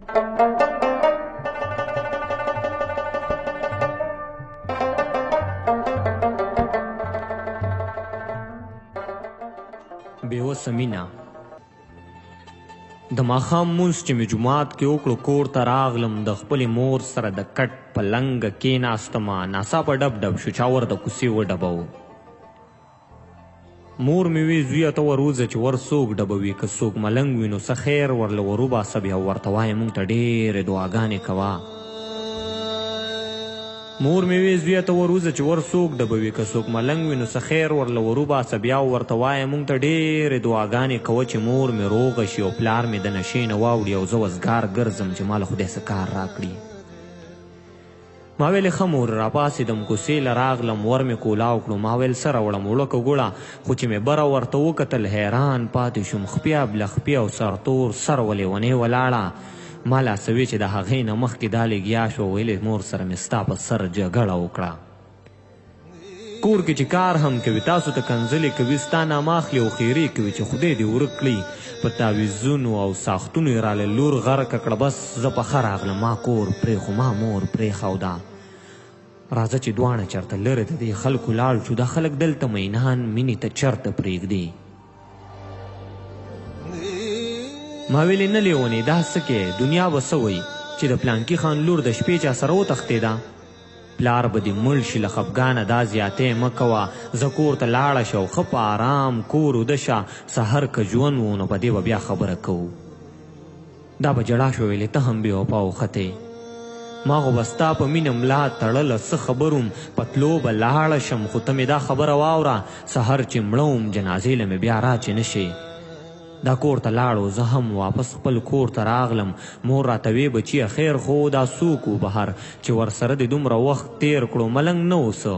بیوسه مینه د ماښام مونځ چې مې جومات کې وکړو کور ته راغلم د خپلې مور سره د کټ په لنګه کېناستمه ناڅاپه ډب ډب شو چا ورته کوسې وډبو مور مې وی زویه ته وروځه چې ور څوک ډبوي که څوک ملنګ وي نو څه خیر ورله وروباسه بیا ورته وایه مونږ ته ډېرې دعاګانې کوه مور مې وی زویه ته وروځه چې ور څوک ډبوي که څوک ملنګ وي نو څه خیر ورله وروباسه بیا ورته وایه مونږ ته ډېرې دعاګانې کوه چې مور مې روغه شي او پلار مې د نشې نه واوړي او زه وزګار ګرځم چې ما له خدای څه کار راکړي ما ویلې ښه مور راپاڅېدم کوڅې له راغلم ور مې کولاو کړو ما ویل څه راوړم وړکه ګوړه خو چې مې بره ورته وکتل حیران پاتې شوم خپیا بلخپي او سرتور سر ولېونې ولاړه ما لاسوي چې د هغې نه مخکې دا لګیا شو ویلې مور سره مې ستا په سر جګړه وکړه کور کې چې کار هم کوي تاسو ته کنځلې کوي ستا نام اخلي او خیرې کوي چې خدای دې ورک کړي په تعویضونو او ساختونو یې راله لور غرقه کړه بس زه په ښه راغلم ما کور پرېښو ما مور پرېښوده راځه چې دواړه چېرته لرې د دې خلکو لاړ شو دا خلک دلته مینان مینې ته چېرته پرېږدي ما ویلې نه لیونې دا څه کې دنیا به څه وایي چې د پلانکي خان لور د شپې چا سره وتښتېده پلار به دې مړ شي له خفګانه دا زیاتې مه کوه زه کور ته لاړه شه او ښه په آرام کور وده شه سحر که ژوند و نو په دې به بیا خبره کوو دا به جړا شو ویلې ته هم بې وفا وختې ما خو به ستا په مینه ملا تړله څه خبروم په تلو به لاړه شم خو ته مې دا خبره واوره سحر چې مړه وم جنازې له مې بیا راچې نه شي دا کور ته لاړو زه هم واپس خپل کور ته راغلم مور راته وی بچیه خیر خو دا څوک و بهر چې ورسره د دومره وخت تیر کړو ملنګ نه و څه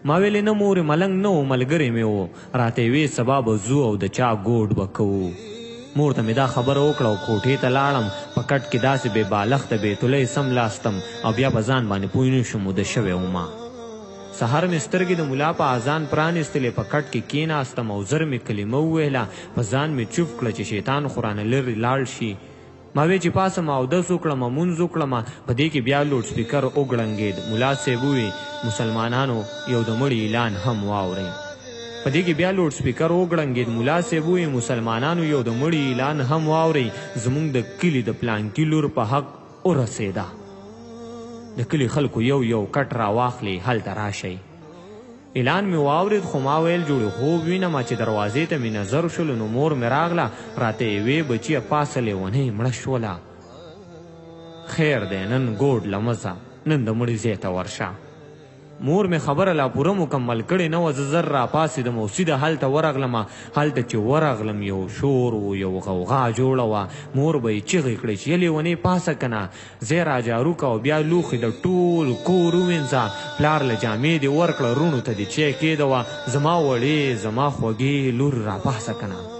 ما ویلې نه مورې ملنګ نه و ملګری مې و راته وی سبا به ځو او د چا ګوډ به کوو مور ته مې دا خبره وکړه او کوټې ته لاړم په کټ کې داسې بې بالښته بیتولی سملاستم او بیا به ځان باندې پوه نه شم وده شوی وما سهار مې سترګې د ملا په اذان پرانیستلې په کټ کې کېناستم او زر مې کلمه وویله په ځان مې چوپ کړه چې شیطان خو رانه لرې لاړ شي ما وی چې پاسم اودس وکړم مونځ وکړم په دې کې بیا لوډ سپیکر وګړنګېد ملا صاحب ووی مسلمانانو یو د مړي اعلان هم واورئ په دې کې بیا لوډ سپیکر وګړنګېد ملا صاحب ووی مسلمانانو یو د مړي اعلان هم واورئ زموږ د کلي د پلانکي لور په حق ورسېده د کلي خلکو یو یو کټ راواخلي هلته راشئ اعلان مې واورېد خو ما ویل جوړې خوب وینم چې دروازې ته مې نظر شولو نو مور مې راغله راته یې وې بچیه پاسه لیونۍ مړه شوله خیر دی نن ګوډ لمزه نن د مړي ځای ته ورشه مور مې خبره لا پوره مکمل کړې نه وه زه زر راپاڅېدم او سیده هلته ورغلمه هلته چې ورغلم یو شور و یو غوغا جوړه وه مور به یې چغې کړې چې یلې ونې پاسه که نه ځای راجارو که او بیا لوښې د ټول کور ووینځه پلار له جامې دې ورکړه روڼو ته دې چای کېدوه زما وړې زما خوږې لور راپاسه که نه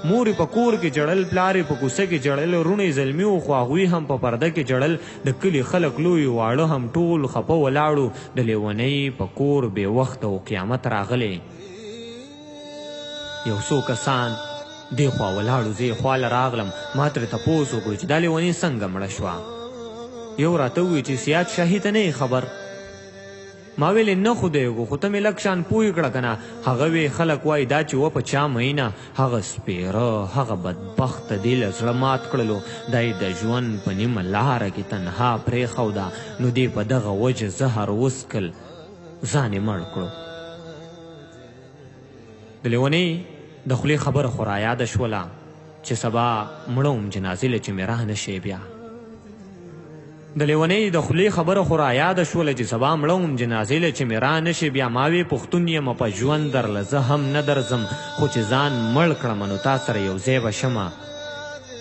مور په کور کې جړل پلار په کوڅه کې جړل رونې زلمي و خو هغوی هم په پرده کې جړل د کلي خلک لوی واړه هم ټول خپه ولاړو د لیونۍ په کور بې وخته و قیامت راغلی یو څو کسان دې خوا ولاړو زه یې خواله راغلم ما ترې تپوس وکړو چې دا لیونۍ څنګه مړه شوه یو راته ووایي چې سیاد شاهي ته نه خبر ما ویلې نه خدایږو خو ته مې لږ شان پوه کړه که نه هغه وی خلک وایي دا چې و په چا مینه هغه سپېره هغه بدبخته دې له زړه مات کړلو دا یې د ژوند په نیمه لاره کې تنها پرېښوده نو دې په دغه وجه زهر وڅکل ځان یې مړ کړو د لیونۍ د خولې خبره خو رایاده شوله چې سبا مړه وم جنازې له چې مې راه نه شي بیا د لیونۍ د خولې خبره خو رایاده شوله چې سبا مړه وم جنازې له چې مې را نه شي بیا ما وې پښتون یم په ژوند درله زه هم نه درځم خو چې ځان مړ کړم نو تا سره یو ځای به شمه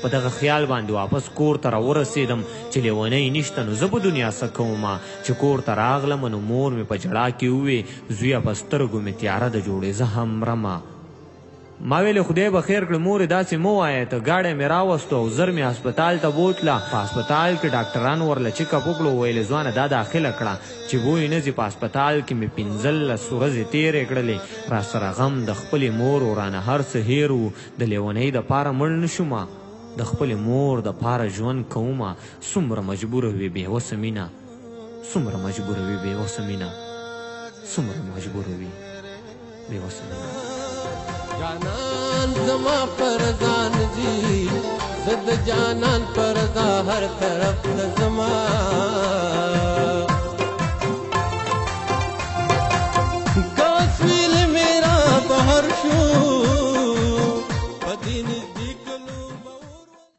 په دغه خیال باندې واپس کور ته راورسېدم چې لیونۍ نشته نو زه په دنیا څه کومه چې کور ته راغلم نو مور مې په ژړا کې ووې زویه په سترګو مې تیاره د جوړې زه هم مرمه ما ویلې خدای به خیر کړه مورې داسې مه وایه ته ګاډی مې راوستو او زر مې هسپتال ته بوتله په هسپتال کې ډاکټرانو ورله چیک اپ وکړو ویلې ځوانه دا داخله کړه چې بوی نه ځي په هسپتال کې مې 15 ورځې تېرې کړلې راسره غم د خپلې مور و رانه هر څه هیر و د لیونۍ دپاره مړ نه شومه د خپلې مور د پاره ژوند کومه څومره مجبوره وي بېوسه مینه څومره مجبوره وي بېوسه مینه څومره مجبوره وي بېوسه مینه جانان زما پر ځان جي زد جانان پر دا هر طرف ته زما